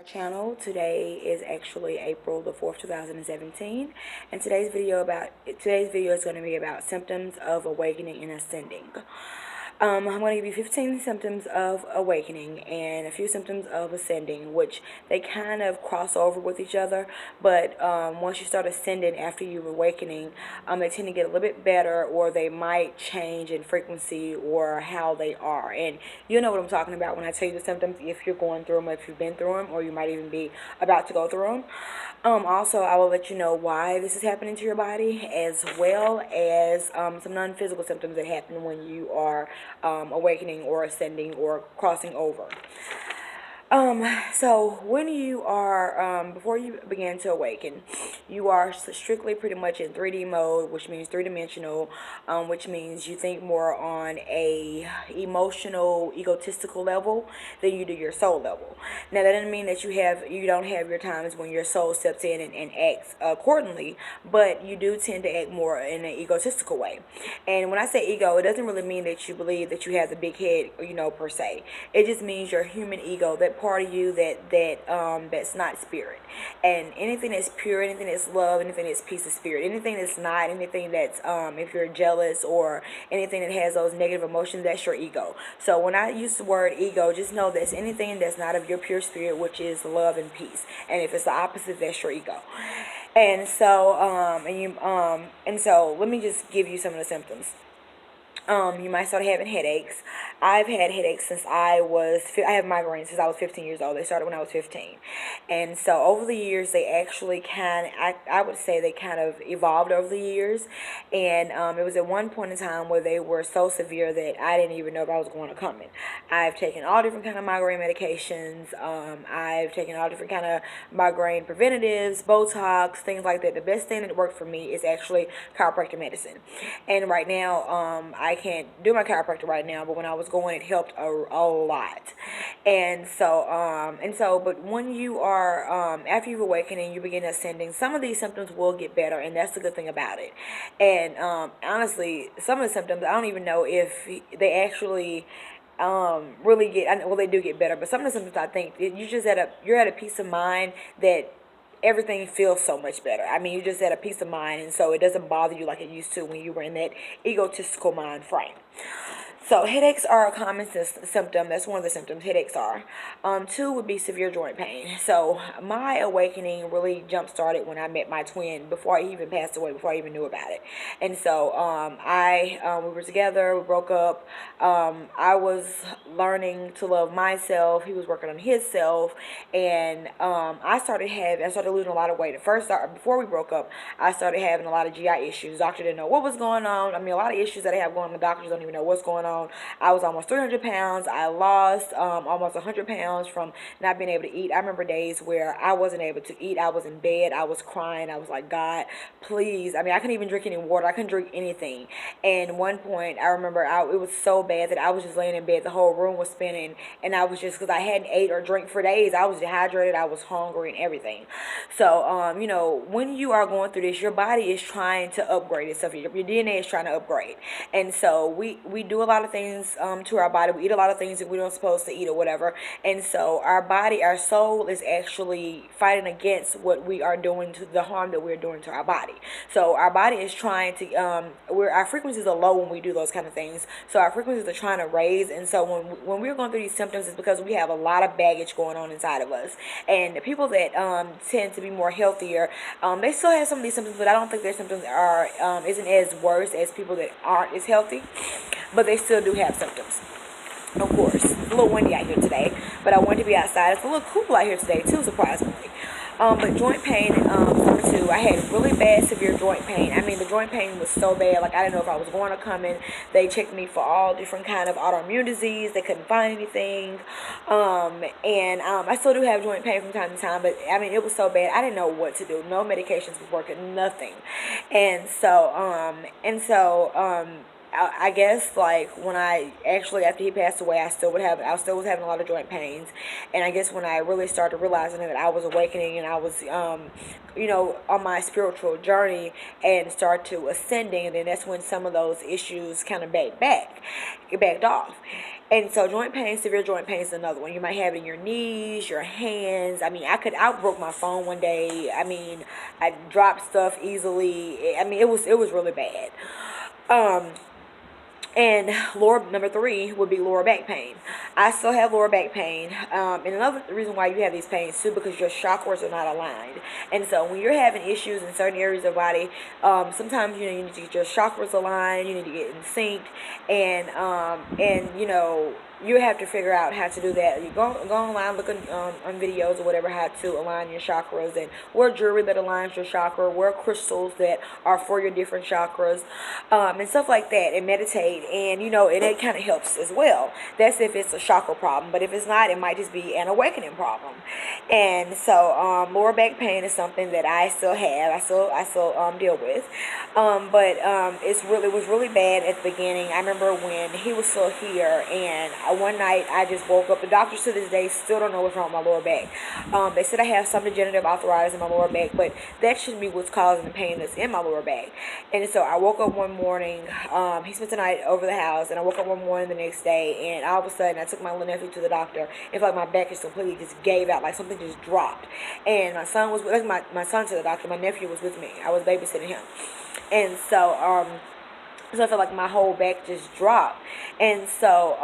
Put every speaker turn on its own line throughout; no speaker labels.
Channel. Today is actually April the 4th, 2017, and today's video is going to be about symptoms of awakening and ascending. I'm going to give you 15 symptoms of awakening and a few symptoms of ascending, which they kind of cross over with each other. But once you start ascending after you're awakening, they tend to get a little bit better, or they might change in frequency or how they are. And you know what I'm talking about when I tell you the symptoms, if you're going through them, or if you've been through them, or you might even be about to go through them. Also, I will let you know why this is happening to your body, as well as some non-physical symptoms that happen when you are awakening or ascending or crossing over. So when you are, before you begin to awaken, you are strictly pretty much in 3D mode, which means three-dimensional, which means you think more on a emotional, egotistical level than you do your soul level. Now, that doesn't mean that you don't have your times when your soul steps in and acts accordingly, but you do tend to act more in an egotistical way. And when I say ego, it doesn't really mean that you believe that you have the big head, per se. It just means your human ego, that part of you that's not spirit. And anything that's pure, anything that's love, anything that's peace of spirit, anything that's not, anything that's if you're jealous or anything that has those negative emotions, that's your ego. So when I use the word ego, just know that's anything that's not of your pure spirit, which is love and peace. And if it's the opposite, that's your ego. And so let me just give you some of the symptoms. You might start having headaches. I've had headaches since I have migraines since I was 15 years old. They started when I was 15. And so over the years, they actually I would say they kind of evolved over the years. And it was at one point in time where they were so severe that I didn't even know if I was going to come in. I've taken all different kind of migraine medications. I've taken all different kind of migraine preventatives, Botox, things like that. The best thing that worked for me is actually chiropractic medicine. And right now, I can't do my chiropractor right now, but when I was going, it helped a lot. But when you are, after you've awakened and you begin ascending, some of these symptoms will get better, and that's the good thing about it. And honestly, some of the symptoms, I don't even know if they actually really they do get better, but some of the symptoms, I think you're at a peace of mind that everything feels so much better. I mean, you just had a peace of mind, and so it doesn't bother you like it used to when you were in that egotistical mind frame. So headaches are a common symptom. That's one of the symptoms headaches are. Two would be severe joint pain. So my awakening really jump-started when I met my twin before he even passed away, before I even knew about it. And so we were together, we broke up. I was learning to love myself. He was working on his self. And I started losing a lot of weight. At first, before we broke up, I started having a lot of GI issues. The doctor didn't know what was going on. I mean, a lot of issues that I have going on, the doctors don't even know what's going on. I was almost 300 pounds. I lost almost 100 pounds from not being able to eat. I remember days where I wasn't able to eat. I was in bed. I was crying. I was like, God, please. I mean, I couldn't even drink any water. I couldn't drink anything. And one point, I remember it was so bad that I was just laying in bed. The whole room was spinning. And I was just, because I hadn't ate or drank for days, I was dehydrated. I was hungry and everything. So, when you are going through this, your body is trying to upgrade itself. Your DNA is trying to upgrade. And so we do a lot of things to our body. We eat a lot of things that we don't supposed to eat or whatever. And so our soul is actually fighting against what we are doing, to the harm that we're doing to our body. So our body is trying to, our frequencies are low when we do those kind of things. So our frequencies are trying to raise. And so when we're going through these symptoms, it's because we have a lot of baggage going on inside of us. And the people that tend to be more healthier, they still have some of these symptoms, but I don't think their symptoms isn't as worse as people that aren't as healthy. But they still do have symptoms. Of course, it's a little windy out here today, but I wanted to be outside. It's a little cool out here today too, surprisingly. But joint pain, number two, I had really bad, severe joint pain. I mean, the joint pain was so bad, like I didn't know if I was going to come in. They checked me for all different kind of autoimmune disease. They couldn't find anything. I still do have joint pain from time to time, but I mean, it was so bad. I didn't know what to do. No medications was working, nothing. I guess like when after he passed away, I still was having a lot of joint pains. And I guess when I really started realizing that I was awakening and I was, on my spiritual journey and start to ascending, and then that's when some of those issues kind of backed off. And so joint pain, severe joint pain is another one. You might have it in your knees, your hands. I mean, I broke my phone one day. I mean, I dropped stuff easily. I mean, it was really bad. Um, and lower number three would be lower back pain. I still have lower back pain. And another reason why you have these pains too, because your chakras are not aligned. And so when you're having issues in certain areas of the body, sometimes you need to get your chakras aligned. You need to get in sync, and you have to figure out how to do that. You go online, look on videos or whatever, how to align your chakras, and wear jewelry that aligns your chakra, wear crystals that are for your different chakras, and stuff like that, and meditate, and and it kind of helps as well. That's if it's a chakra problem, but if it's not, it might just be an awakening problem. And so lower back pain is something that I still have. I still deal with, but it was really bad at the beginning. I remember when he was still here, and one night I just woke up. The doctors to this day still don't know what's wrong with my lower back. They said I have some degenerative arthritis in my lower back, but that shouldn't be what's causing the pain that's in my lower back. And so I woke up one morning. He spent the night over the house, and I woke up one morning the next day, and all of a sudden I took my little nephew to the doctor. It felt like my back just completely just gave out, like something just dropped. And my son was like my son to the doctor. My nephew was with me. I was babysitting him, and so I felt like my whole back just dropped. And so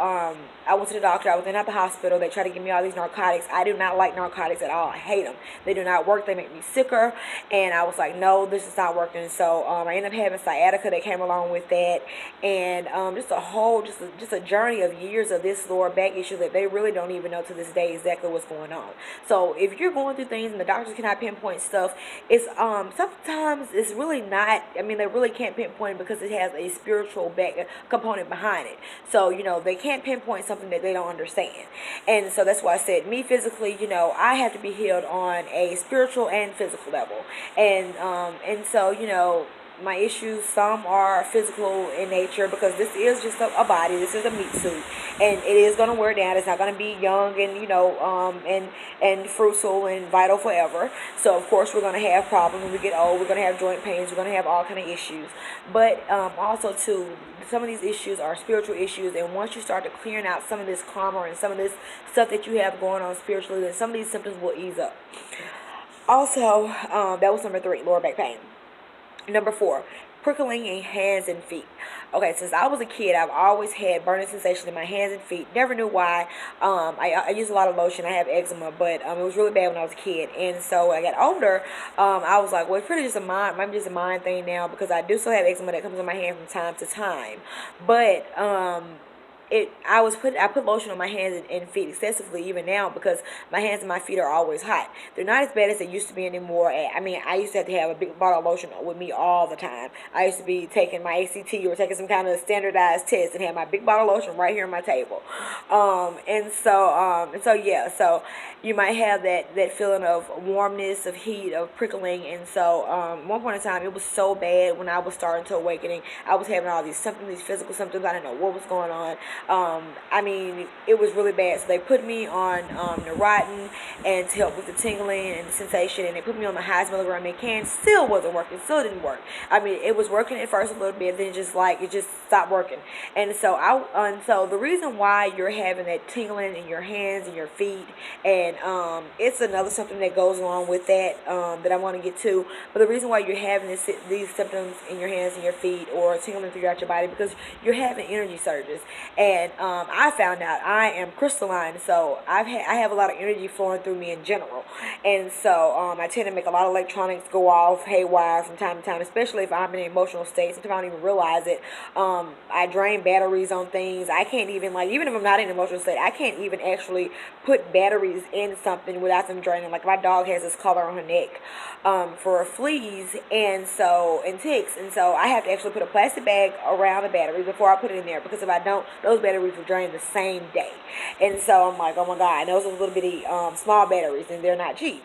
I went to the doctor. I was at the hospital. They tried to give me all these narcotics. I do not like narcotics at all. I hate them. They do not work. They make me sicker. And I was like, no, this is not working. So I ended up having sciatica that came along with that. And just a journey of years of this lower back issue that they really don't even know to this day exactly what's going on. So if you're going through things and the doctors cannot pinpoint stuff, it's sometimes it's really not. I mean, they really can't pinpoint it because it has a spiritual back component behind it. So they can't pinpoint something that they don't understand. And so that's why I said, me physically, I have to be healed on a spiritual and physical level. And so my issues, some are physical in nature, because this is just a body. This is a meat suit, and it is going to wear down. It's not going to be young and and fruitful and vital forever. So of course we're going to have problems when we get old. We're going to have joint pains. We're going to have all kind of issues. But also too, some of these issues are spiritual issues, and once you start to clearing out some of this karma and some of this stuff that you have going on spiritually, then some of these symptoms will ease up. Also, that was number three, lower back pain. Number four, prickling in hands and feet. Okay, since I was a kid, I've always had burning sensation in my hands and feet. Never knew why. I use a lot of lotion. I have eczema, but it was really bad when I was a kid. And so when I got older, I was like, well, it's pretty just maybe just a mind thing now, because I do still have eczema that comes in my hand from time to time. But I put lotion on my hands and feet excessively even now, because my hands and my feet are always hot. They're not as bad as they used to be anymore. I mean, I used to have a big bottle of lotion with me all the time. I used to be taking my ACT or taking some kind of standardized test and have my big bottle of lotion right here on my table. So you might have that feeling of warmness, of heat, of prickling. And so at one point in time, it was so bad when I was starting to awakening. I was having all these symptoms, these physical symptoms. I didn't know what was going on. I mean, it was really bad. So they put me on Neurontin and to help with the tingling and the sensation, and they put me on the highest milligram they can. Still wasn't working. Still didn't work. I mean, it was working at first a little bit, then it just stopped working. And so the reason why you're having that tingling in your hands and your feet, and it's another something that goes along with that that I want to get to. But the reason why you're having these symptoms in your hands and your feet, or tingling throughout your body, because you're having energy surges. And I found out I am crystalline, so I have a lot of energy flowing through me in general. And so I tend to make a lot of electronics go off haywire from time to time, especially if I'm in an emotional state. Sometimes I don't even realize it. I drain batteries on things. I can't even, even if I'm not in an emotional state, I can't even actually put batteries in something without them draining. Like, my dog has this collar on her neck for fleas and ticks. And so I have to actually put a plastic bag around the batteries before I put it in there, because if I don't, those batteries will drain the same day. And so I'm like, oh my God, and those are little bitty small batteries, and they're not cheap.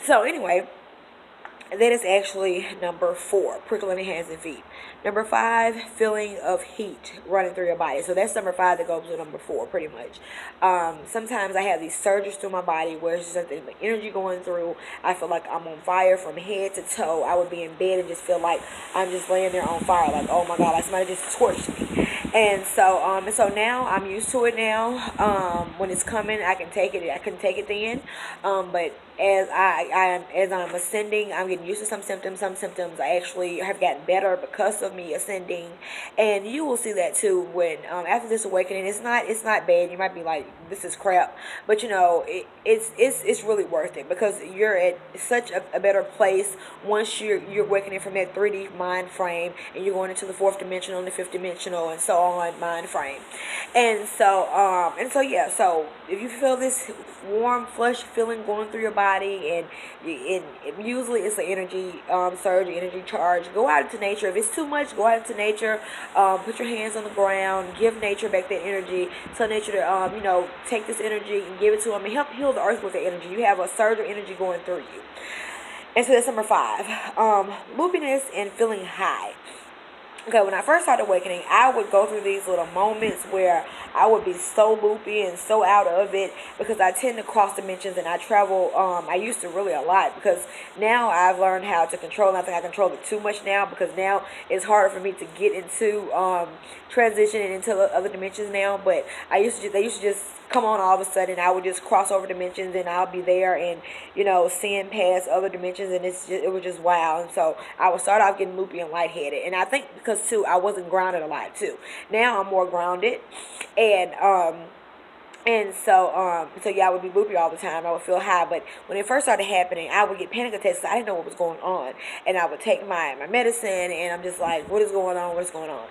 So anyway, that is actually number four, prickling in hands and feet. Number five, feeling of heat running through your body. So that's number five that goes with number four, pretty much. Sometimes I have these surges through my body where it's just something, the energy going through. I feel like I'm on fire from head to toe. I would be in bed and just feel like I'm just laying there on fire, like, oh my God, like somebody just torched me. And so now I'm used to it now. When it's coming, I can take it. I can take it then. But as I'm ascending, I'm getting used to some symptoms. Some symptoms I actually have gotten better because of me ascending, and you will see that too when after this awakening. It's not bad. You might be like, this is crap, but it's really worth it because you're at such a better place once you're awakening from that 3D mind frame and you're going into the fourth dimensional and the fifth dimensional and so on mind frame. And so yeah, so if you feel this warm flush feeling going through your body, and usually it's an energy surge, energy charge, go out into nature. If it's too much, go out into nature. Put your hands on the ground, give nature back that energy. Tell nature to take this energy and give it to them and help heal the earth with the energy. You have a surge of energy going through you. And so that's number 5. Loopiness and feeling high. Okay, when I first started awakening, I would go through these little moments where I would be so loopy and so out of it because I tend to cross dimensions and I travel. I used to really a lot because now I've learned how to control. And I think I control it too much now because now it's harder for me to get into transitioning into other dimensions now. But they used to just come on all of a sudden. I would just cross over dimensions and I'll be there and seeing past other dimensions, and it was just wow. And so I would start off getting loopy and lightheaded, and I think because too I wasn't grounded a lot too. Now I'm more grounded, and so yeah, I would be loopy all the time. I would feel high, but when it first started happening, I would get panic attacks. I didn't know what was going on, and I would take my medicine, and I'm just like, what is going on? What is going on?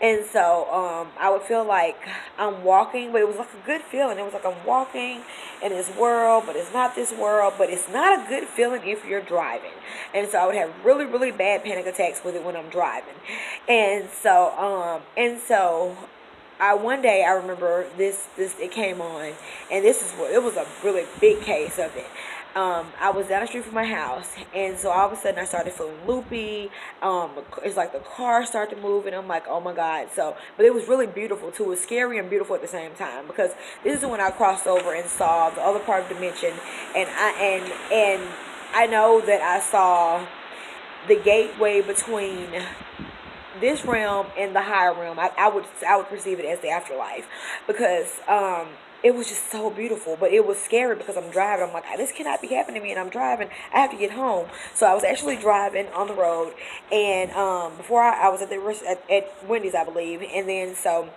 And so I would feel like I'm walking, but it was like a good feeling. It was like I'm walking in this world, but it's not this world. But it's not a good feeling if you're driving. And so I would have really, really bad panic attacks with it when I'm driving, and so. One day I remember this it came on, and this is what it was, a really big case of it. I was down the street from my house, and so all of a sudden I started feeling loopy. It's like the car started to move, and I'm like, oh my god. So, but it was really beautiful too. It was scary and beautiful at the same time because this is when I crossed over and saw the other part of the dimension, and I know that I saw the gateway between this realm and the higher realm. I would perceive it as the afterlife because it was just so beautiful, but it was scary because I'm driving. I'm like, this cannot be happening to me, and I'm driving. I have to get home. So I was actually driving on the road, and before I was at Wendy's, I believe, and then so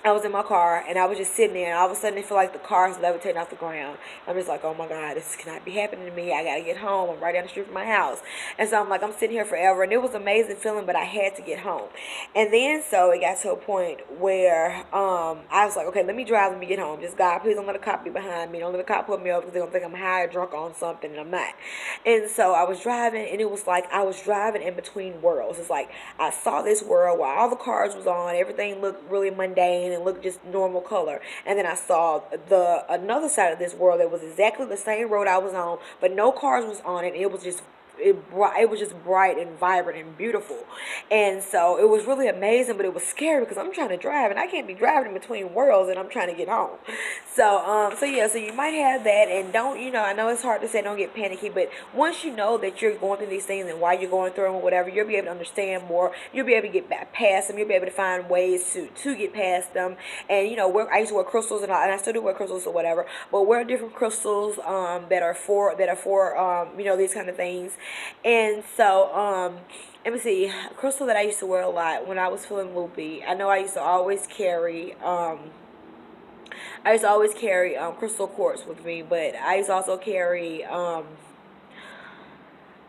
I was in my car and I was just sitting there, and all of a sudden I feel like the car's levitating off the ground. I'm just like, oh my god, this cannot be happening to me. I gotta get home. I'm right down the street from my house. And so I'm like, I'm sitting here forever, and it was an amazing feeling, but I had to get home. And then so it got to a point where I was like, okay, let me drive, let me get home. Just God, please don't let a cop be behind me. Don't let a cop put me up because they're gonna think I'm high or drunk on something, and I'm not. And so I was driving, and it was like I was driving in between worlds. It's like I saw this world where all the cars was on, everything looked really mundane and looked just normal color. And then I saw the another side of this world that was exactly the same road I was on, but no cars was on it. It was just it was just bright and vibrant and beautiful. And so it was really amazing, but it was scary because I'm trying to drive and I can't be driving in between worlds and I'm trying to get home. So yeah, so you might have that, and don't, I know it's hard to say don't get panicky, but once you know that you're going through these things and why you're going through them or whatever, you'll be able to understand more. You'll be able to get back past them. You'll be able to find ways to get past them. And I used to wear crystals and I still do wear crystals or whatever, but wear different crystals that are for these kind of things. And so let me see, a crystal that I used to wear a lot when I was feeling loopy. I know I used to always carry crystal quartz with me, but I used to also carry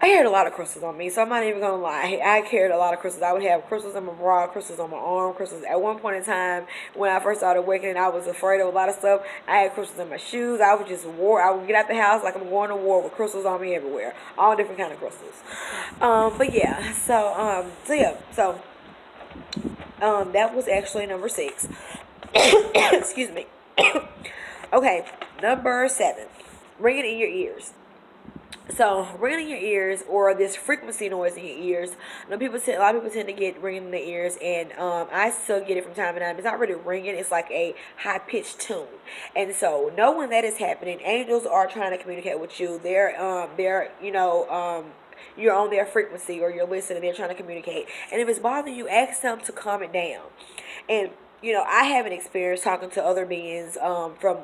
I carried a lot of crystals on me, so I'm not even gonna lie. I carried a lot of crystals. I would have crystals in my bra, crystals on my arm, crystals. At one point in time, when I first started awakening, I was afraid of a lot of stuff. I had crystals in my shoes. I would get out the house like I'm going to war with crystals on me everywhere, all different kind of crystals. But yeah, that was actually number 6. Excuse me. Okay, number 7. Ringing in your ears. So ringing in your ears, or this frequency noise in your ears. A lot of people tend to get ringing in their ears, and I still get it from time to time. It's not really ringing; it's like a high pitched tune. And so, know when that is happening. Angels are trying to communicate with you. You're on their frequency, or you're listening. They're trying to communicate, and if it's bothering you, ask them to calm it down. And I haven't experienced talking to other beings from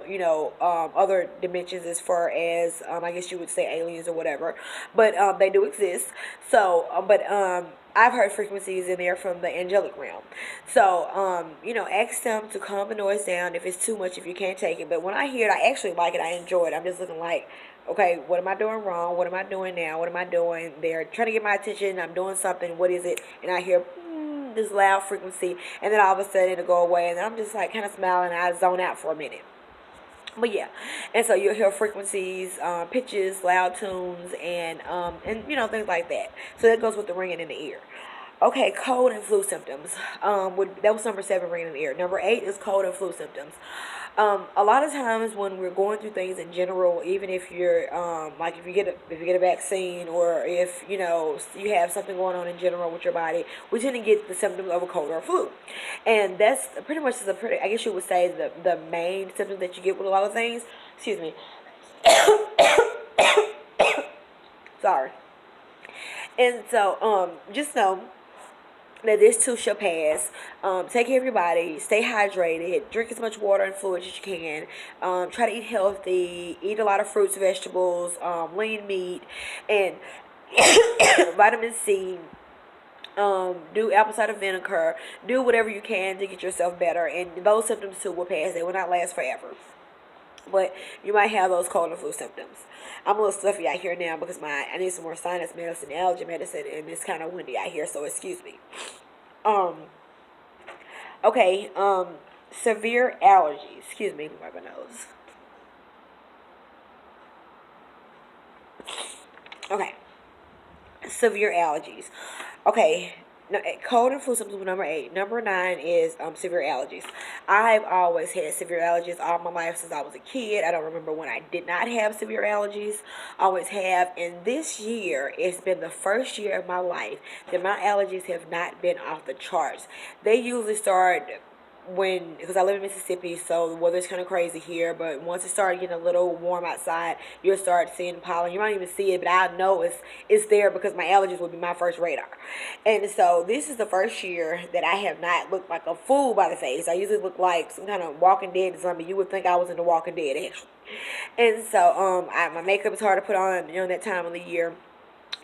other dimensions, as far as I guess you would say aliens or whatever, but they do exist. So, but I've heard frequencies in there from the angelic realm. So, ask them to calm the noise down if it's too much, if you can't take it. But when I hear it, I actually like it. I enjoy it. I'm just looking like, okay, what am I doing wrong? What am I doing now? What am I doing? They're trying to get my attention. I'm doing something. What is it? And I hear this loud frequency, and then all of a sudden it'll go away, and then I'm just like kind of smiling, and I zone out for a minute. But yeah, and so you'll hear frequencies, pitches, loud tunes, and things like that. So that goes with the ringing in the ear. Okay, cold and flu symptoms. That was number 7, ringing in the ear. Number 8 is cold and flu symptoms. A lot of times when we're going through things in general, even if you're like if you get a vaccine, or if you have something going on in general with your body, we tend to get the symptoms of a cold or a flu, and that's pretty much I guess you would say the main symptoms that you get with a lot of things. Excuse me. Sorry. And so just know that this too shall pass. Take care of your body. Stay hydrated. Drink as much water and fluids as you can. Try to eat healthy. Eat a lot of fruits, vegetables, lean meat, and vitamin C. Do apple cider vinegar. Do whatever you can to get yourself better. And those symptoms too will pass. They will not last forever. But you might have those cold and flu symptoms. I'm a little stuffy out here now because I need some more sinus medicine, allergy medicine, and it's kind of windy out here, so excuse me. Um, okay, severe allergies. Excuse me, wipe my nose. Okay, severe allergies. Okay, no, cold and flu symptoms were number 8. Number 9 is severe allergies. I've always had severe allergies all my life since I was a kid. I don't remember when I did not have severe allergies. Always have. And this year, it's been the first year of my life that my allergies have not been off the charts. They usually start because I live in Mississippi, so the weather's kind of crazy here. But once it started getting a little warm outside, you'll start seeing pollen. You might even see it, but I know it's there because my allergies will be my first radar. And so this is the first year that I have not looked like a fool by the face. I usually look like some kind of Walking Dead zombie. You would think I was in the Walking Dead actually. And so my makeup is hard to put on that time of the year.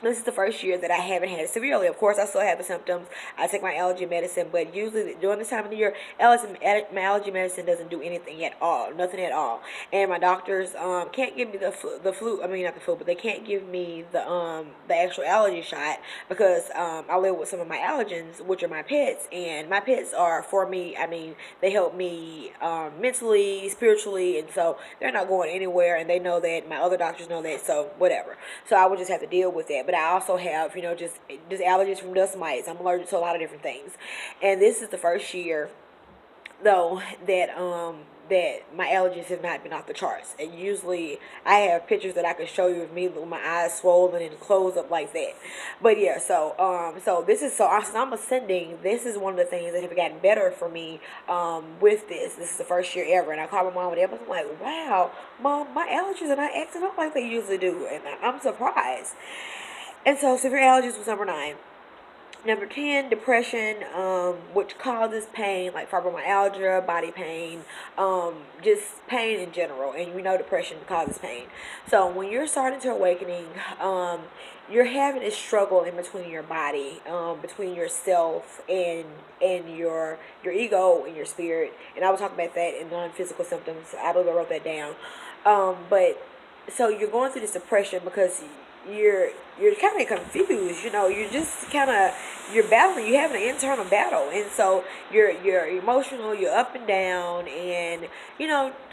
This is the first year that I haven't had it severely. Of course, I still have the symptoms. I take my allergy medicine, but usually during this time of the year, my allergy medicine doesn't do anything at all, nothing at all. And my doctors can't give me the flu. I mean, not the flu, but they can't give me the actual allergy shot because I live with some of my allergens, which are my pets, and my pets are for me. I mean, they help me mentally, spiritually, and so they're not going anywhere, and they know that. My other doctors know that, so whatever. So I would just have to deal with that. But I also have, just allergies from dust mites. I'm allergic to a lot of different things. And this is the first year, though, that my allergies have not been off the charts. And usually I have pictures that I can show you of me with my eyes swollen and closed up like that. But yeah, so this is since I'm ascending, this is one of the things that have gotten better for me with this. This is the first year ever, and I called my mom and I'm like, wow, mom, my allergies are not acting up like they usually do, and I'm surprised. And so severe allergies was number 9. Number 10, depression, which causes pain, like fibromyalgia, body pain, just pain in general. And depression causes pain. So when you're starting to awakening, you're having a struggle in between your body, between yourself and your ego and your spirit. And I will talk about that in non-physical symptoms. I believe I wrote that down. But so you're going through this depression because you're kind of confused. You're just you're battling. You have an internal battle, and so you're emotional. You're up and down, and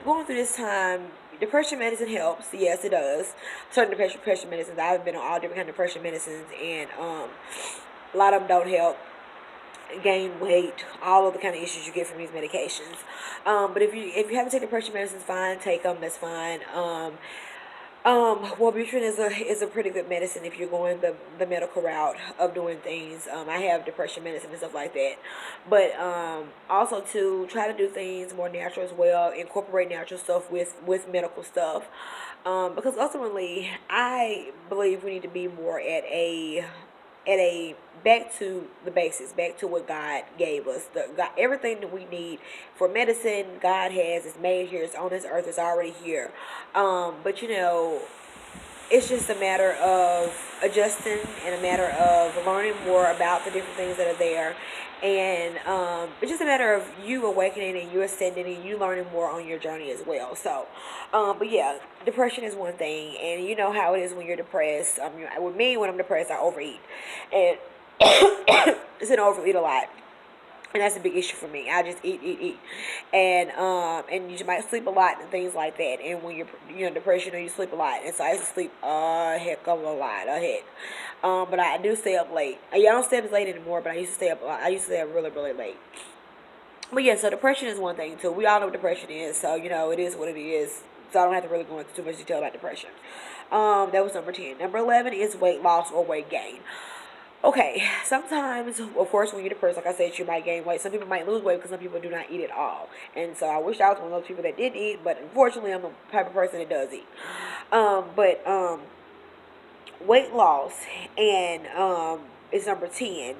going through this time. Depression medicine helps. Yes, it does. Certain depression medicines. I've been on all different kind of depression medicines, and a lot of them don't help. Gain weight, all of the kind of issues you get from these medications. But if you haven't taken depression medicines, fine, take them. That's fine. Wellbutrin is a pretty good medicine if you're going the medical route of doing things. I have depression medicine and stuff like that, but also to try to do things more natural as well. Incorporate natural stuff with medical stuff, because ultimately I believe we need to be more at a at a back to the basics, back to what God gave us. God, everything that we need for medicine, God has. It's made here. It's on this earth. It's already here. But it's just a matter of adjusting and a matter of learning more about the different things that are there. And it's just a matter of you awakening and you ascending and you learning more on your journey as well. So, but yeah, depression is one thing. And you know how it is when you're depressed. With me, when I'm depressed, I overeat. And it's an overeat a lot, and that's a big issue for me. I just eat, and you might sleep a lot and things like that. And when you're depressed, you sleep a lot, and so I used to sleep a heck of a lot, a heck. But I do stay up late. I don't stay up as late anymore, but I used to stay up. I used to stay up really, really late. But yeah, so depression is one thing too. We all know what depression is, so it is what it is. So I don't have to really go into too much detail about depression. That was number 10. Number 11 is weight loss or weight gain. Okay, sometimes, of course, when you're depressed, like I said, you might gain weight. Some people might lose weight because some people do not eat at all. And so I wish I was one of those people that did eat, but unfortunately, I'm the type of person that does eat. But weight loss and is number 10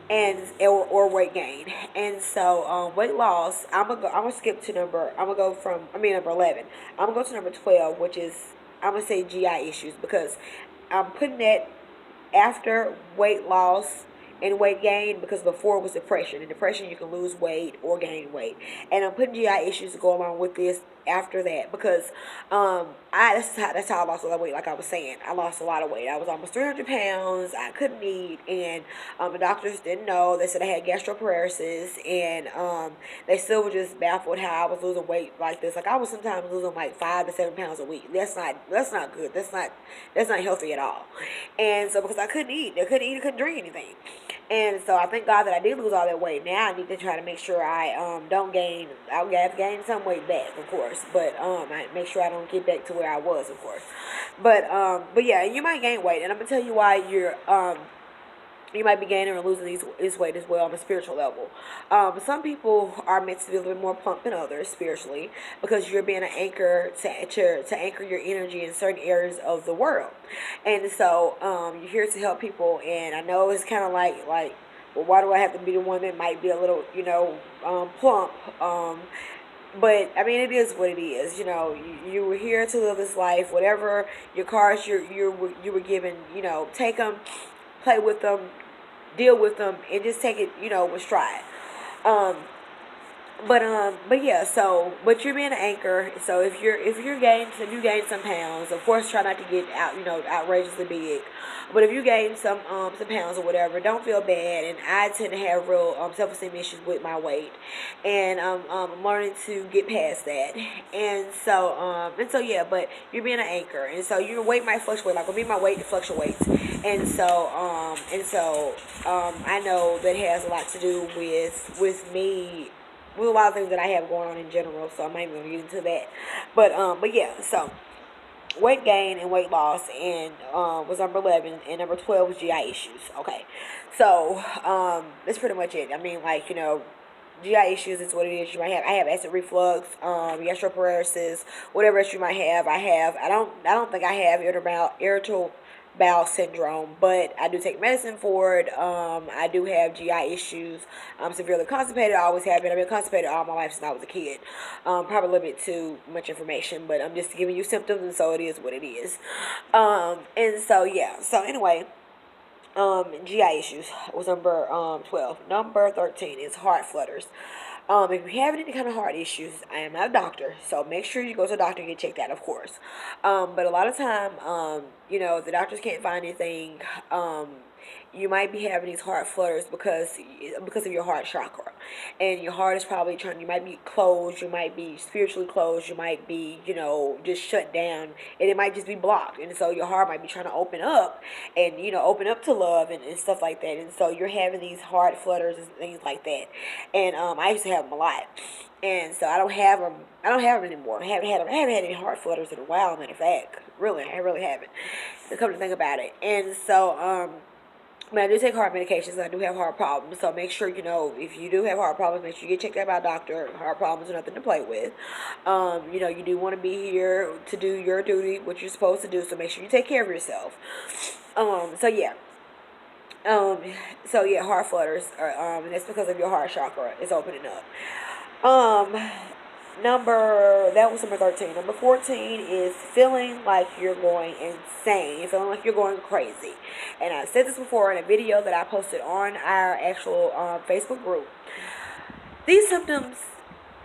and or weight gain. And so weight loss, I'm gonna skip to number 11. I'm gonna go to number 12, which is, I'm gonna say GI issues, because I'm putting that after weight loss and weight gain, because before it was depression. In depression, you can lose weight or gain weight. And I'm putting GI issues to go along with this after that, because that's how I lost a lot of weight. Like I was saying, I lost a lot of weight. I was almost 300 pounds. I couldn't eat, and the doctors didn't know. They said I had gastroparesis, and they still were just baffled how I was losing weight like this. Like I was sometimes losing like 5 to 7 pounds a week. That's not good. That's not healthy at all. And so because I couldn't eat, I couldn't drink anything. And so I thank God that I did lose all that weight. Now I need to try to make sure I don't gain. I'll have to gain some weight back, of course, but I make sure I don't get back to where I was, of course. But yeah, you might gain weight, and I'm gonna tell you why you might be gaining or losing this weight as well on a spiritual level. Some people are meant to be a little bit more plump than others spiritually, because you're being an anchor to anchor your energy in certain areas of the world. And so you're here to help people. And I know it's kind of like, well, why do I have to be the one that might be a little, plump? But I mean, it is what it is. You were here to live this life. Whatever your cards you were given, take them, play with them, deal with them, and just take it, with stride. Um, but yeah, but you're being an anchor. So if you gain some pounds, of course, try not to get outrageously big. But if you gain some pounds or whatever, don't feel bad. And I tend to have real self-esteem issues with my weight, and I'm learning to get past that. And so yeah, but you're being an anchor, and so your weight might fluctuate. Like with me, my weight fluctuates, and so I know that has a lot to do with me, with a lot of things that I have going on in general, so I'm not even gonna get into that. But yeah, so weight gain and weight loss, and was number 11, and number 12 was GI issues. Okay, so that's pretty much it. I mean, like, GI issues is what it is. You might have. I have acid reflux, gastroparesis, whatever else you might have. I don't think I have irritable bowel syndrome, but I do take medicine for it. I do have GI issues. I'm severely constipated. I always have been. I've been constipated all my life since I was a kid. Probably a little bit too much information, but I'm just giving you symptoms, and so it is what it is. And so yeah. So anyway, GI issues was number 12. Number 13 is heart flutters. If you have any kind of heart issues, I am not a doctor, so make sure you go to a doctor and get checked out, of course. But a lot of time, if the doctors can't find anything, you might be having these heart flutters because of your heart chakra, and your heart is probably trying. You might be closed. You might be spiritually closed. You might be, just shut down, and it might just be blocked. And so your heart might be trying to open up, and open up to love and stuff like that. And so you're having these heart flutters and things like that. And I used to have them a lot, and so I don't have them. I don't have them anymore. I haven't had them. I haven't had any heart flutters in a while. Matter of fact, really, I really haven't. To come to think about it, and so but I do take heart medications, and I do have heart problems. So make sure, if you do have heart problems, make sure you get checked out by a doctor. Heart problems are nothing to play with. You do want to be here to do your duty, what you're supposed to do. So make sure you take care of yourself. So yeah. Um, so yeah, heart flutters, and that's because of your heart chakra is opening up. Um, that was number 13. Number 14 is feeling like you're going insane. You're feeling like you're going crazy. And I said this before in a video that I posted on our actual Facebook group. These symptoms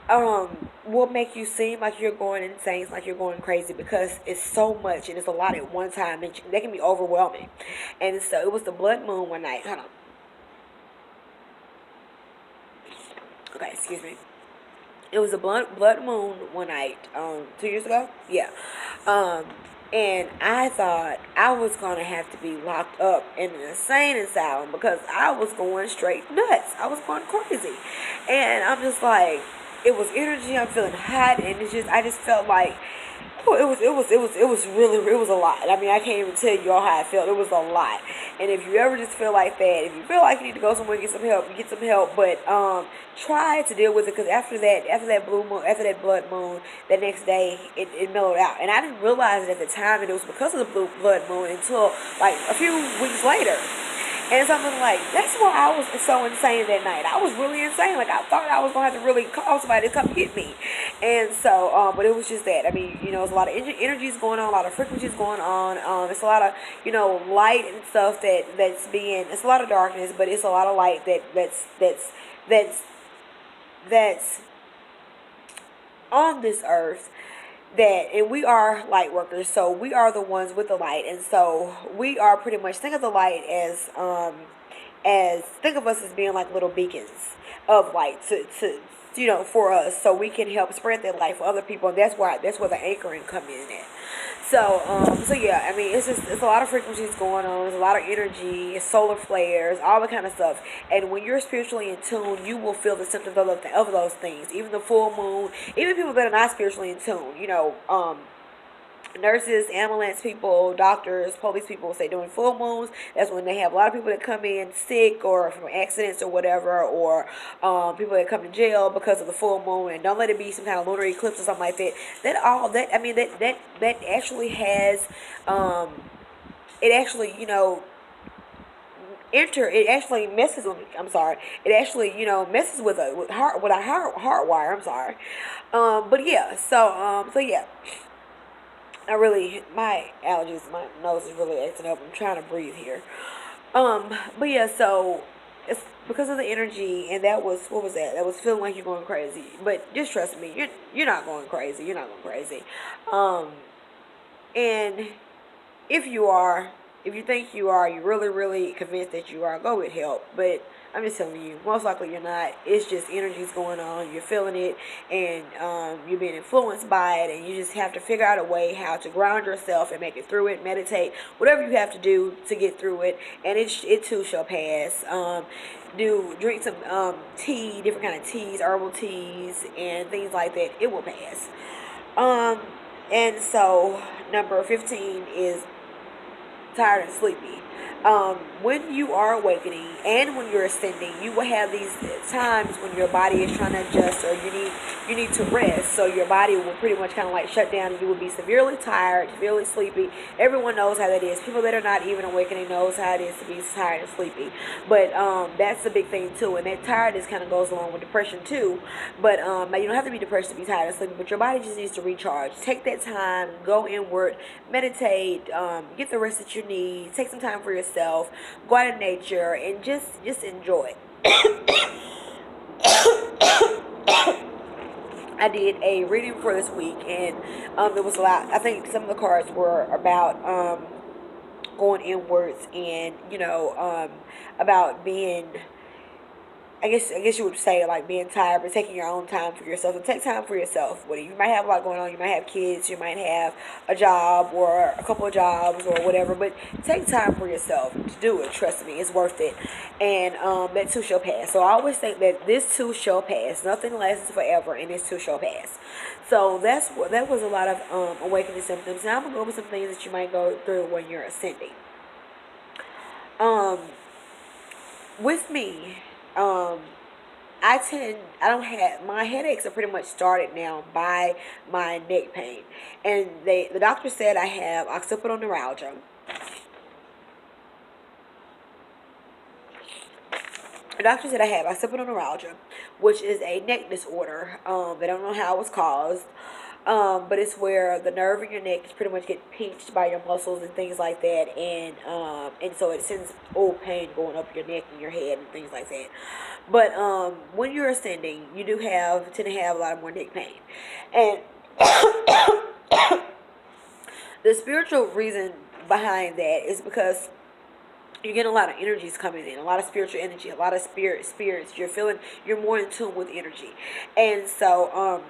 will make you seem like you're going insane, like you're going crazy, because it's so much and it's a lot at one time, and they can be overwhelming. And so it was the blood moon one night. Hold on. Okay, excuse me. It was a blood moon one night, 2 years ago. Yeah. Um, and I thought I was gonna have to be locked up in an insane asylum because I was going straight nuts. I was going crazy, and I'm just like, it was energy. I'm feeling hot, and I just felt like it was a lot. I mean, I can't even tell you all how I felt. It was a lot. And if you ever just feel like that, if you feel like you need to go somewhere and get some help, you get some help. But try to deal with it, because after that blue moon, after that blood moon, the next day it mellowed out. And I didn't realize it at the time that it was because of the blue blood moon until like a few weeks later. And something like, that's why I was so insane that night. I was really insane. Like, I thought I was going to have to really call somebody to come get me. And so, but it was just that. I mean, there's a lot of energies going on, a lot of frequencies going on. It's a lot of, light and stuff it's a lot of darkness, but it's a lot of light that's that's on this earth, and we are light workers, so we are the ones with the light. And so we are pretty much, think of the light as think of us as being like little beacons of light to for us, so we can help spread that light for other people. And that's where the anchoring come in at. So yeah, I mean, it's a lot of frequencies going on. There's a lot of energy, solar flares, all the kind of stuff. And when you're spiritually in tune, you will feel the symptoms of those things. Even the full moon, even people that are not spiritually in tune, nurses, ambulance people, doctors, police people say during full moons, that's when they have a lot of people that come in sick or from accidents or whatever, or people that come to jail because of the full moon. And don't let it be some kind of lunar eclipse or something like that. That actually has it actually it actually messes with, I'm sorry, it actually messes with a heart wire. I'm sorry. But yeah, so yeah, my allergies, my nose is really acting up. I'm trying to breathe here. But yeah, so it's because of the energy, and that was, what was that? That was feeling like you're going crazy. But just trust me, you're not going crazy. You're not going crazy. Um, and if you are, if you think you are, you're really, really convinced that you are, go with help. But I'm just telling you, most likely you're not. It's just energies going on. You're feeling it, and you're being influenced by it, and you just have to figure out a way how to ground yourself and make it through it. Meditate, whatever you have to do to get through it, and it too shall pass. Drink some tea, different kind of teas, herbal teas, and things like that. It will pass. Um, and so number 15 is tired and sleepy. When you are awakening and when you're ascending, you will have these times when your body is trying to adjust, or you need to rest. So your body will pretty much kind of like shut down, and you will be severely tired, severely sleepy. Everyone knows how that is. People that are not even awakening knows how it is to be tired and sleepy. But that's the big thing too, and that tiredness kind of goes along with depression too. But you don't have to be depressed to be tired and sleepy. But your body just needs to recharge. Take that time, go inward, meditate, get the rest that you need. Take some time for yourself. Go out in nature and just enjoy. I did a reading for this week, and there was a lot. I think some of the cards were about going inwards, and about being, I guess you would say, like, being tired, but taking your own time for yourself. So take time for yourself. What you might have a lot going on. You might have kids. You might have a job or a couple of jobs or whatever. But take time for yourself to do it. Trust me, it's worth it. And that too shall pass. So I always think that this too shall pass. Nothing lasts forever, and this too shall pass. So that was a lot of awakening symptoms. Now I'm gonna go over some things that you might go through when you're ascending. Um, with me, um, I don't have, my headaches are pretty much started now by my neck pain. And the doctor said I have occipital neuralgia. The doctor said I have occipital neuralgia, which is a neck disorder. They don't know how it was caused. But it's where the nerve in your neck is pretty much get pinched by your muscles and things like that, and so it sends old pain going up your neck and your head and things like that. But when you're ascending, you do tend to have a lot more neck pain, and the spiritual reason behind that is because you're getting a lot of energies coming in, a lot of spiritual energy, a lot of spirits. You're more in tune with energy, and so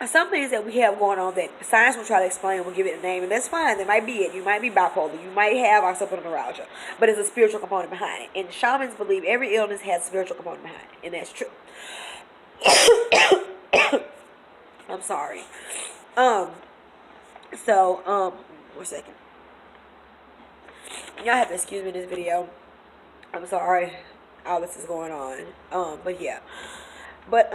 some things that we have going on that science will try to explain, will give it a name, and that's fine. That might be it. You might be bipolar. You might have occipital neuralgia, but it's a spiritual component behind it. And shamans believe every illness has a spiritual component behind it, and that's true. I'm sorry. Um. One second. Y'all have to excuse me in this video. I'm sorry. All this is going on. But yeah. But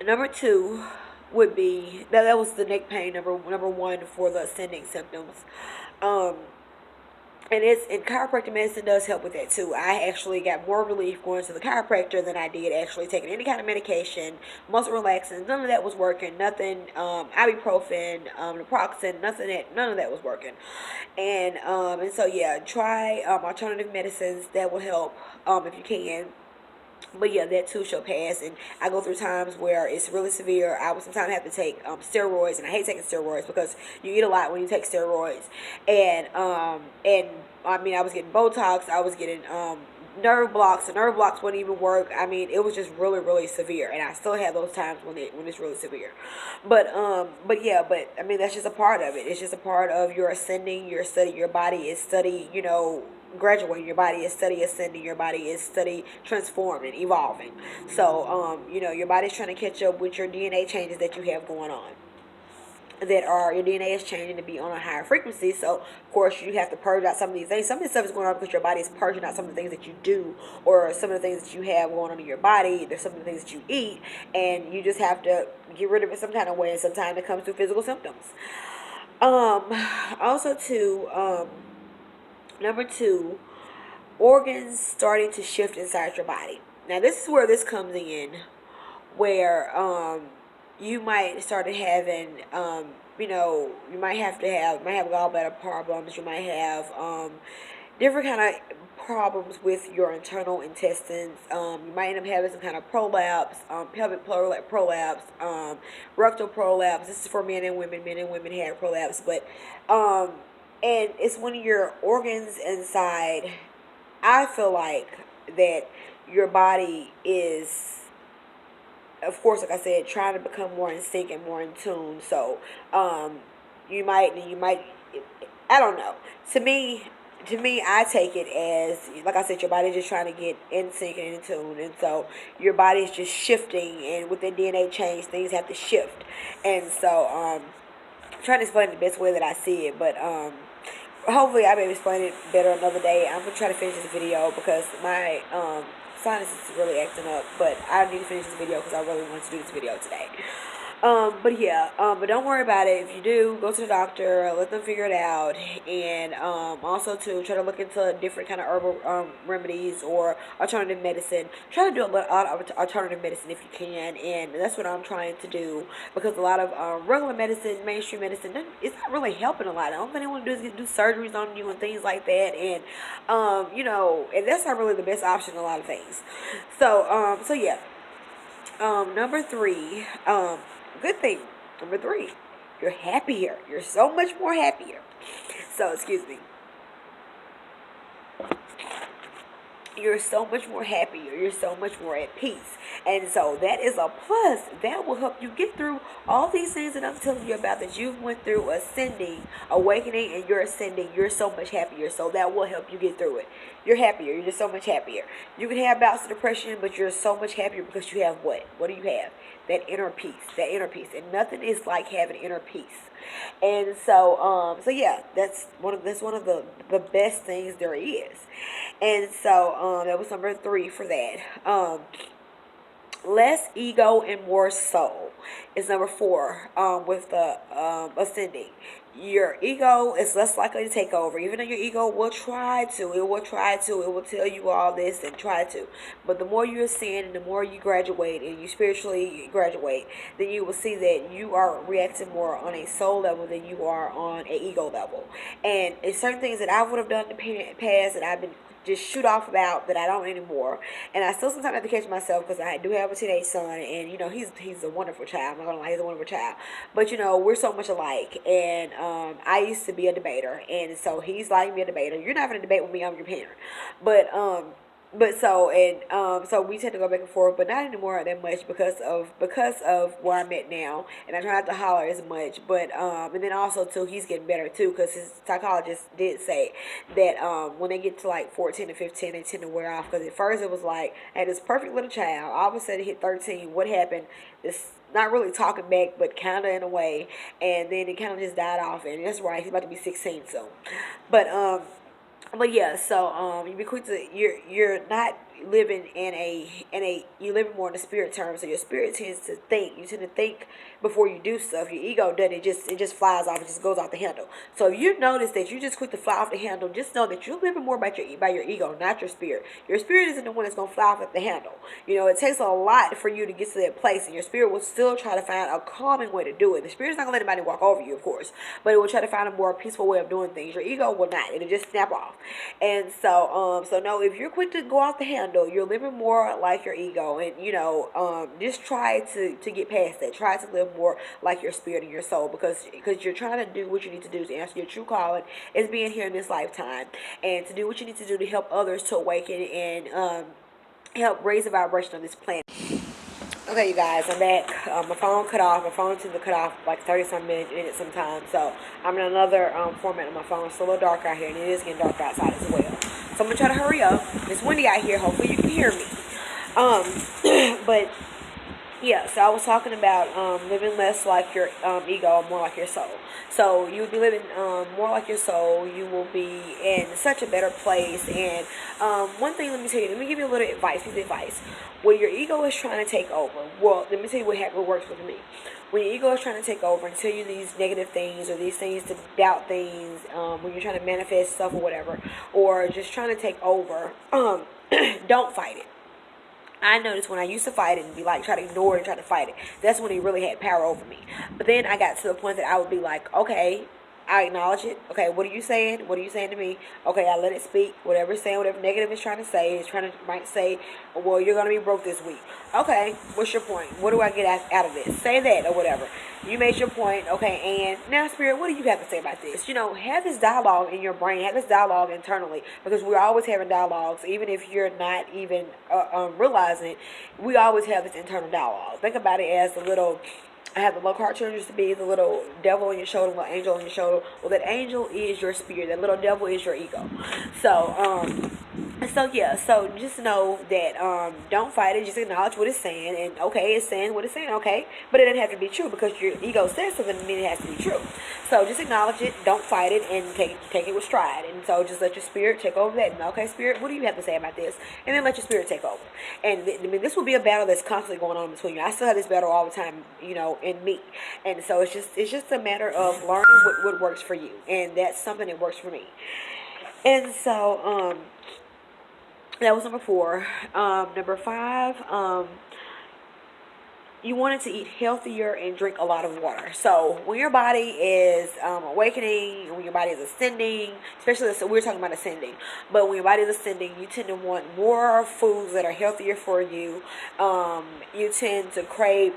number two would be that was the neck pain. Number one for the ascending symptoms. And chiropractic medicine does help with that too. I actually got more relief going to the chiropractor than I did actually taking any kind of medication, muscle relaxants. None of that was working. Nothing, ibuprofen, naproxen, none of that was working. And so yeah, try alternative medicines that will help if you can. But yeah, that too shall pass. And I go through times where it's really severe. I will sometimes have to take steroids, and I hate taking steroids because you eat a lot when you take steroids. And I mean, I was getting Botox. I was getting nerve blocks. The nerve blocks wouldn't even work. I mean, it was just really, really severe. And I still have those times when it's really severe. But yeah, but I mean, that's just a part of it. It's just a part of your ascending, your study. Your body is study. Graduating. Your body is study ascending. Your body is study transforming, evolving. So your body's trying to catch up with your DNA changes that you have going on, that are your DNA is changing to be on a higher frequency. So of course you have to purge out some of these things. Some of this stuff is going on because your body is purging out some of the things that you do, or some of the things that you have going on in your body. There's some of the things that you eat, and you just have to get rid of it some kind of way. And sometimes it comes through physical symptoms. Also too, number two, organs starting to shift inside your body. Now this is where this comes in, where you might start having you might have gallbladder problems. You might have different kind of problems with your internal intestines. You might end up having some kind of prolapse, pelvic prolapse, rectal prolapse. This is for men and women. Men and women have prolapse, but and it's when your organs inside. I feel like that your body is, of course, like I said, trying to become more in sync and more in tune. So, you might, I don't know. To me, I take it as, like I said, your body's just trying to get in sync and in tune, and so your body's just shifting, and with the DNA change, things have to shift, and so, I'm trying to explain it the best way that I see it, but hopefully I'll be able to explain it better another day. I'm gonna try to finish this video because my sinus is really acting up, but I need to finish this video because I really want to do this video today. But yeah, but don't worry about it. If you do, go to the doctor, let them figure it out, and also to try to look into different kind of herbal remedies or alternative medicine. Try to do a lot of alternative medicine if you can, and that's what I'm trying to do, because a lot of regular medicine, mainstream medicine, it's not really helping a lot. The only thing they want to do is do surgeries on you and things like that, and and that's not really the best option in a lot of things. So yeah. Number three, good thing. Number three, you're happier. You're so much more happier. So, excuse me. You're so much more happier. You're so much more at peace. And so that is a plus. That will help you get through all these things that I'm telling you about, that you've went through ascending, awakening, and you're ascending. You're so much happier. So that will help you get through it. You're happier. You're just so much happier. You can have bouts of depression, but you're so much happier because you have what? What do you have? That inner peace. That inner peace. And nothing is like having inner peace. And so yeah, that's one of the best things there is. And so that was number three for that. Less ego and more soul is number four with the ascending. your ego is less likely to take over. Even though your ego will try to, it will tell you all this and try to. But the more you ascend and the more you graduate and you spiritually graduate, then you will see that you are reacting more on a soul level than you are on an ego level. And it's certain things that I would have done in the past that I've been just shoot off about that I don't anymore. And I still sometimes have to catch myself because I do have a teenage son, and he's a wonderful child. I'm not gonna lie, he's a wonderful child. But we're so much alike. And I used to be a debater, and so he's like me a debater. You're not gonna debate with me. I'm your parent. But we tend to go back and forth, but not anymore that much because of where I'm at now, and I try not to holler as much. But and then also too, he's getting better too, because his psychologist did say that when they get to like 14 and 15, they tend to wear off. Because at first it was like I had this perfect little child, all of a sudden he hit 13. What happened? This not really talking back, but kind of in a way, and then it kind of just died off, and that's right. He's about to be 16 soon, but yeah, so you be quick to you're not living in a you living more in the spirit terms, so your spirit tends to think. You tend to think before you do stuff. Your ego doesn't. It just flies off. It just goes off the handle. So if you notice that you just quick to fly off the handle, just know that you're living more by your ego, not your spirit. Your spirit isn't the one that's gonna fly off at the handle. It takes a lot for you to get to that place, and your spirit will still try to find a calming way to do it. The spirit's not gonna let anybody walk over you, of course, but it will try to find a more peaceful way of doing things. Your ego will not. It'll just snap off. And so no, if you're quick to go off the handle, you're living more like your ego, and just try to get past that. Try to live more like your spirit and your soul, because you're trying to do what you need to do to answer your true calling is being here in this lifetime, and to do what you need to do to help others to awaken and help raise the vibration on this planet. Okay, you guys, I'm back. My phone cut off. My phone tends to cut off like 30-some minutes sometimes. So I'm in another format on my phone. It's a little dark out here, and it is getting dark outside as well. So I'm going to try to hurry up. It's windy out here. Hopefully you can hear me. But yeah, so I was talking about living less like your ego, more like your soul. So you will be living more like your soul. You will be in such a better place. And one thing, let me give you a little advice. Piece of advice. When your ego is trying to take over, well, let me tell you what works with me. When your ego is trying to take over and tell you these negative things or these things to doubt things, when you're trying to manifest stuff or whatever, or just trying to take over, don't fight it. I noticed when I used to fight it and be like, try to ignore it and try to fight it, that's when he really had power over me. But then I got to the point that I would be like, okay, I acknowledge it. Okay, what are you saying? What are you saying to me? Okay, I let it speak. Whatever it's saying, whatever negative it's trying to say, might say, well, you're going to be broke this week. Okay, what's your point? What do I get out of this? Say that or whatever. You made your point. Okay, and now, Spirit, what do you have to say about this? Have this dialogue in your brain. Have this dialogue internally, because we're always having dialogues, even if you're not even realizing it. We always have this internal dialogue. Think about it as I have the little cartoon used to be the little devil on your shoulder, little angel on your shoulder. Well, that angel is your spirit. That little devil is your ego. So just know that don't fight it. Just acknowledge what it's saying, and okay, it's saying what it's saying, okay, but it doesn't have to be true, because your ego says something, and it has to be true. So just acknowledge it, don't fight it, and take it with stride. And so just let your spirit take over that. And okay, Spirit, what do you have to say about this? And then let your spirit take over. And this will be a battle that's constantly going on between you. I still have this battle all the time, in me. And so it's just a matter of learning what works for you, and that's something that works for me. And so that was number 4. Number 5, you wanted to eat healthier and drink a lot of water. So when your body is awakening, when your body is ascending, especially, so we're talking about ascending, but when your body is ascending, you tend to want more foods that are healthier for you. You tend to crave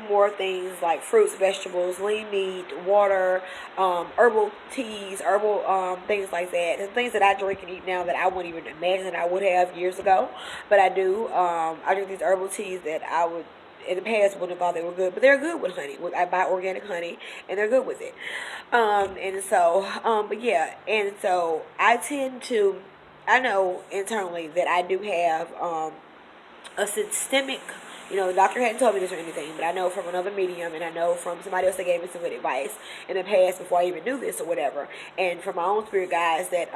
more things like fruits, vegetables, lean meat, water, herbal teas, herbal things like that. And things that I drink and eat now that I wouldn't even imagine that I would have years ago. But I do. I drink these herbal teas that I would, in the past, wouldn't have thought they were good. But they're good with honey. I buy organic honey, and they're good with it. But yeah. And so I know internally that I do have a systemic. The doctor hadn't told me this or anything, but I know from another medium, and I know from somebody else that gave me some good advice in the past before I even knew this or whatever, and from my own spirit guides, that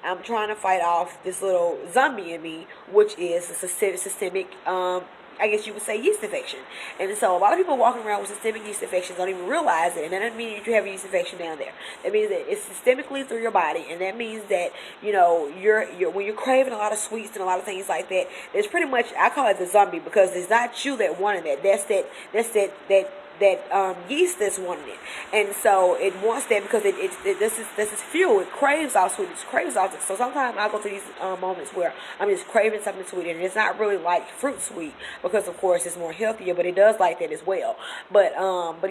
I'm trying to fight off this little zombie in me, which is a systemic I guess you would say, yeast infection. And so a lot of people walking around with systemic yeast infections don't even realize it, and that doesn't mean that you have a yeast infection down there. That means that it's systemically through your body, and that means that, you know, you're when you're craving a lot of sweets and a lot of things like that, there's pretty much, I call it the zombie, because it's not you that wanted that. That yeast that's wanting it, and so it wants that because this is fuel. It craves all sweetness, craves all this. So sometimes I go through these moments where I'm just craving something sweet, and it's not really like fruit sweet, because of course it's more healthier, but it does like that as well. But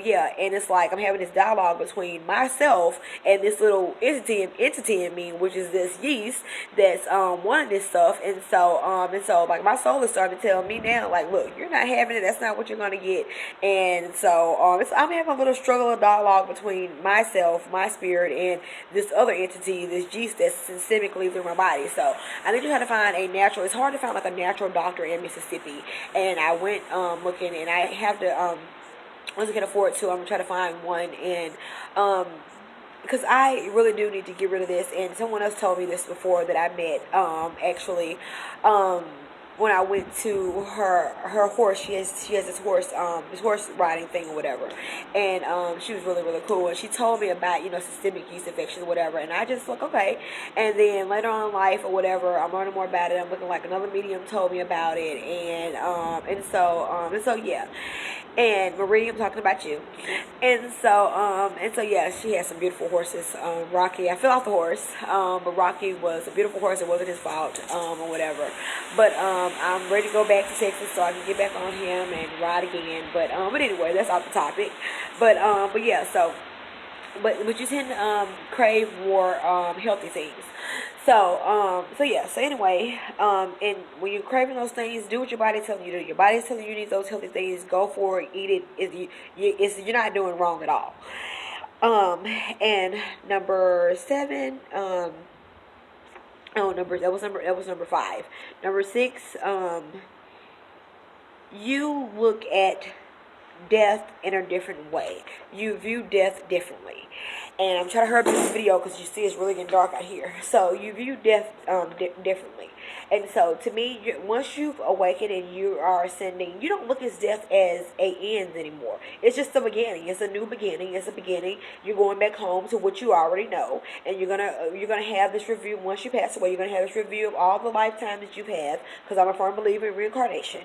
yeah, and it's like I'm having this dialogue between myself and this little entity in me, which is this yeast that's wanting this stuff, and so like my soul is starting to tell me now, like, look, you're not having it. That's not what you're gonna get, and so. I'm having a little struggle of dialogue between myself, my spirit, and this other entity, this yeast that's systemically through my body. So I need to try to find a natural. It's hard to find like a natural doctor in Mississippi, and I went looking, and I have to once I can afford to, I'm gonna try to find one, and because I really do need to get rid of this. And someone else told me this before that I met actually. When I went to her horse, she has this horse riding thing or whatever, and she was really cool, and she told me about, you know, systemic yeast infection or whatever, and I just look, okay. And then later on in life or whatever, I'm learning more about it. I'm looking, like another medium told me about it, and so yeah. And Marie, I'm talking about you. And so yeah, she has some beautiful horses. Rocky, I fell off the horse, but Rocky was a beautiful horse. It wasn't his fault, or whatever. But I'm ready to go back to Texas so I can get back on him and ride again. But anyway, that's off the topic. But yeah, but you tend to crave more healthy things. So yeah. So anyway, and when you're craving those things, do what your body's telling you to do. Your body's telling you need those healthy things. Go for it. Eat it. You're not doing wrong at all. And number 7. That was number 5. Number 6. You look at death in a different way. You view death differently. And I'm trying to hurry up this video because you see it's really getting dark out here. So you view death differently. And so to me, once you've awakened and you are ascending, you don't look at death as a end anymore. It's just a beginning. It's a new beginning. It's a beginning. You're going back home to what you already know, and you're gonna have this review once you pass away. You're gonna have this review of all the lifetimes that you've had, because I'm a firm believer in reincarnation.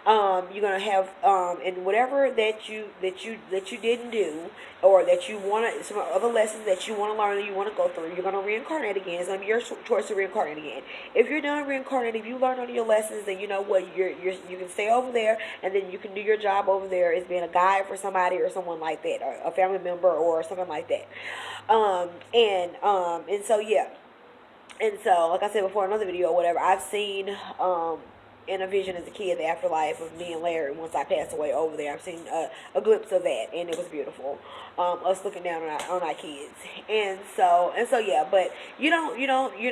You're gonna have and whatever that you didn't do, or that you want to, some other lessons that you want to learn and you want to go through, you're going to reincarnate again. It's going to be your choice to reincarnate again. If you're done reincarnating, if you learn all your lessons, then you know what, you can stay over there, and then you can do your job over there as being a guide for somebody or someone like that, or a family member or something like that. And so yeah. And so, like I said before in another video or whatever, I've seen in a vision as a kid, the afterlife of me and Larry once I passed away over there. I've seen a glimpse of that, and it was beautiful. Us looking down on our kids, and so yeah. But you're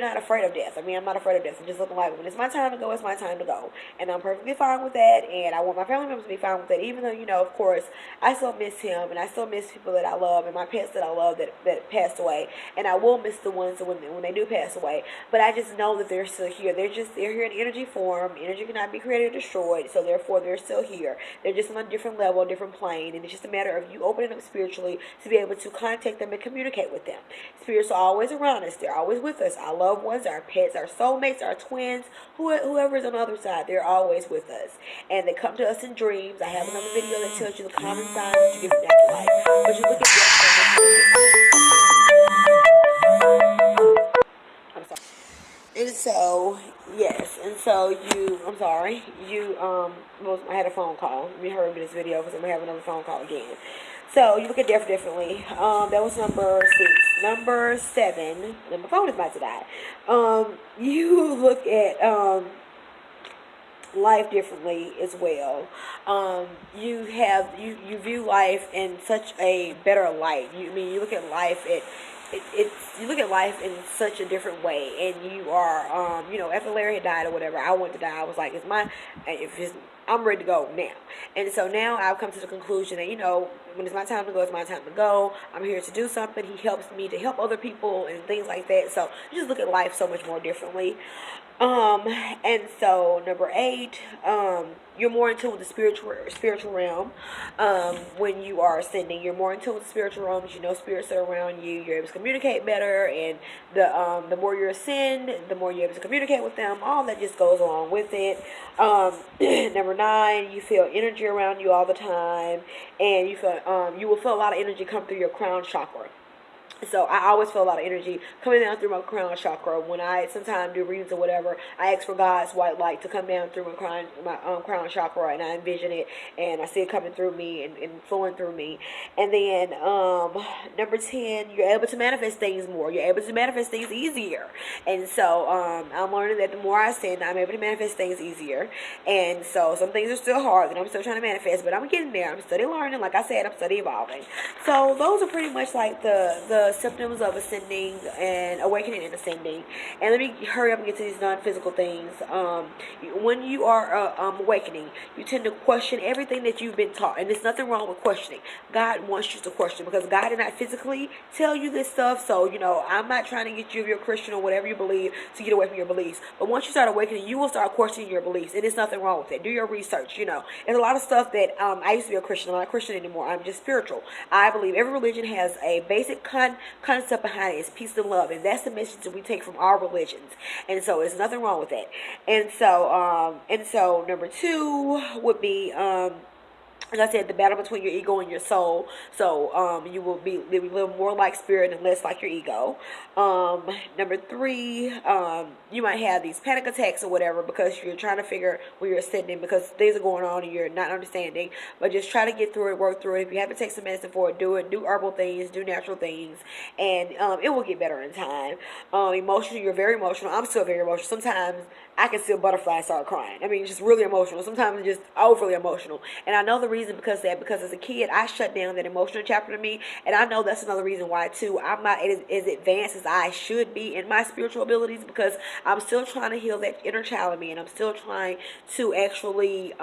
not afraid of death. I mean, I'm not afraid of death. I'm just looking like, when it's my time to go, it's my time to go, and I'm perfectly fine with that. And I want my family members to be fine with that, even though, you know, of course, I still miss him, and I still miss people that I love, and my pets that I love that passed away, and I will miss the ones when they do pass away. But I just know that they're still here. They're here in energy form. Energy cannot be created or destroyed, so therefore they're still here. They're just on a different level, a different plane, and it's just a matter of you opening up spiritually to be able to contact them and communicate with them. Spirits are always around us. They're always with us. Our loved ones, our pets, our soulmates, our twins, whoever's on the other side, they're always with us. And they come to us in dreams. I have another video that tells you the common signs that you get from afterlife. But you look at I'm sorry. And so, yes, and so I'm sorry, I had a phone call. Let me hurry up this video because I'm going to have another phone call again. So, you look at death differently. That was number 6. Number 7, and my phone is about to die. You look at, life differently as well. You view life in such a better light. You look at life you look at life in such a different way, and you are, after Larry had died or whatever, I wanted to die. I was like, I'm ready to go now. And so now I've come to the conclusion that, when it's my time to go, it's my time to go. I'm here to do something. He helps me to help other people and things like that. So you just look at life so much more differently. Um, and so number 8, you're more in tune with the spiritual realm. When you are ascending, you're more in tune with the spiritual realms. You know spirits are around you. You're able to communicate better, and the more you ascend, the more you're able to communicate with them. All that just goes along with it. Number 9, you feel energy around you all the time, and you will feel a lot of energy come through your crown chakra. So I always feel a lot of energy coming down through my crown chakra. When I sometimes do readings or whatever, I ask for God's white light to come down through my crown chakra, and I envision it, and I see it coming through me and flowing through me. And then number 10, you're able to manifest things more. You're able to manifest things easier. And so I'm learning that the more I ascend, I'm able to manifest things easier. And so some things are still hard that I'm still trying to manifest, but I'm getting there. I'm study learning. Like I said, I'm study evolving. So those are pretty much like the symptoms of ascending and awakening and ascending. And let me hurry up and get to these non-physical things. When you are awakening, you tend to question everything that you've been taught, and there's nothing wrong with questioning. God wants you to question, because God did not physically tell you this stuff. So I'm not trying to get you, if you're a Christian or whatever you believe, to get away from your beliefs. But once you start awakening, you will start questioning your beliefs, and there's nothing wrong with it. Do your research. There's a lot of stuff that I used to be a Christian. I'm not a Christian anymore. I'm just spiritual. I believe every religion has a basic concept behind it. It's peace and love, and that's the message that we take from our religions. And so there's nothing wrong with that. And so number 2 would be like I said, the battle between your ego and your soul. So you will live more like spirit and less like your ego. Number 3, you might have these panic attacks or whatever, because you're trying to figure where you're ascending, because things are going on and you're not understanding. But just try to get through it, work through it. If you have to take some medicine for it, do it. Do herbal things, do natural things, and it will get better in time. Emotional, you're very emotional. I'm still very emotional. Sometimes I can see a butterfly start crying. I mean, just really emotional. Sometimes it's just overly emotional. And I know the reason because as a kid, I shut down that emotional chapter to me. And I know that's another reason why, too, I'm not as advanced as I should be in my spiritual abilities, because I'm still trying to heal that inner child in me. And I'm still trying to actually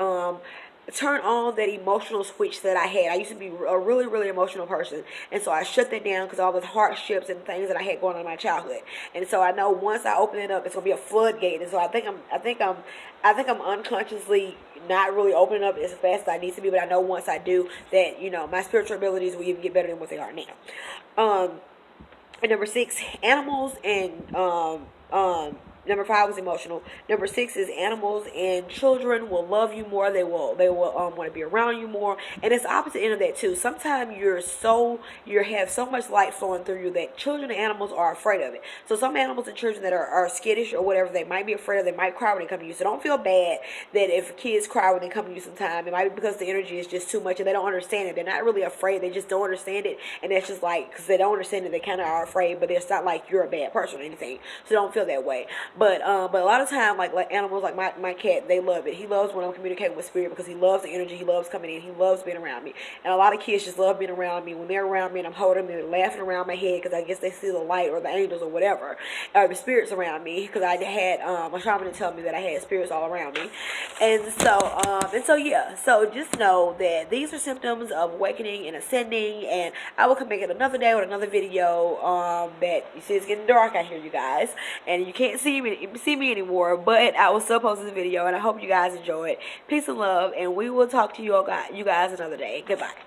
turn on that emotional switch that I had. I used to be a really, really emotional person, and so I shut that down because all the hardships and things that I had going on in my childhood. And so I know once I open it up, it's gonna be a floodgate. And so I think I'm unconsciously not really opening up as fast as I need to be. But I know once I do that, my spiritual abilities will even get better than what they are now. And number 6, animals and number 5 was emotional. Number 6 is animals and children will love you more. They will want to be around you more. And it's the opposite end of that too. Sometimes you have so much light flowing through you that children and animals are afraid of it. So some animals and children that are skittish or whatever, they might be afraid of. They might cry when they come to you. So don't feel bad that if kids cry when they come to you sometime. It might be because the energy is just too much and they don't understand it. They're not really afraid. They just don't understand it. And that's just like, because they don't understand it, they kind of are afraid. But it's not like you're a bad person or anything. So don't feel that way. But a lot of time, like animals, like my cat, they love it. He loves when I'm communicating with spirit, because he loves the energy. He loves coming in. He loves being around me. And a lot of kids just love being around me. When they're around me and I'm holding them, they're laughing around my head, because I guess they see the light or the angels or whatever, or the spirits around me. Because I had my shaman tell me that I had spirits all around me. And so yeah. So just know that these are symptoms of awakening and ascending. And I will come back at another day with another video. That you see, it's getting dark out here, you guys, and you can't see me anymore, but I will still post this video, and I hope you guys enjoy it. Peace and love, and we will talk to you guys another day. Goodbye.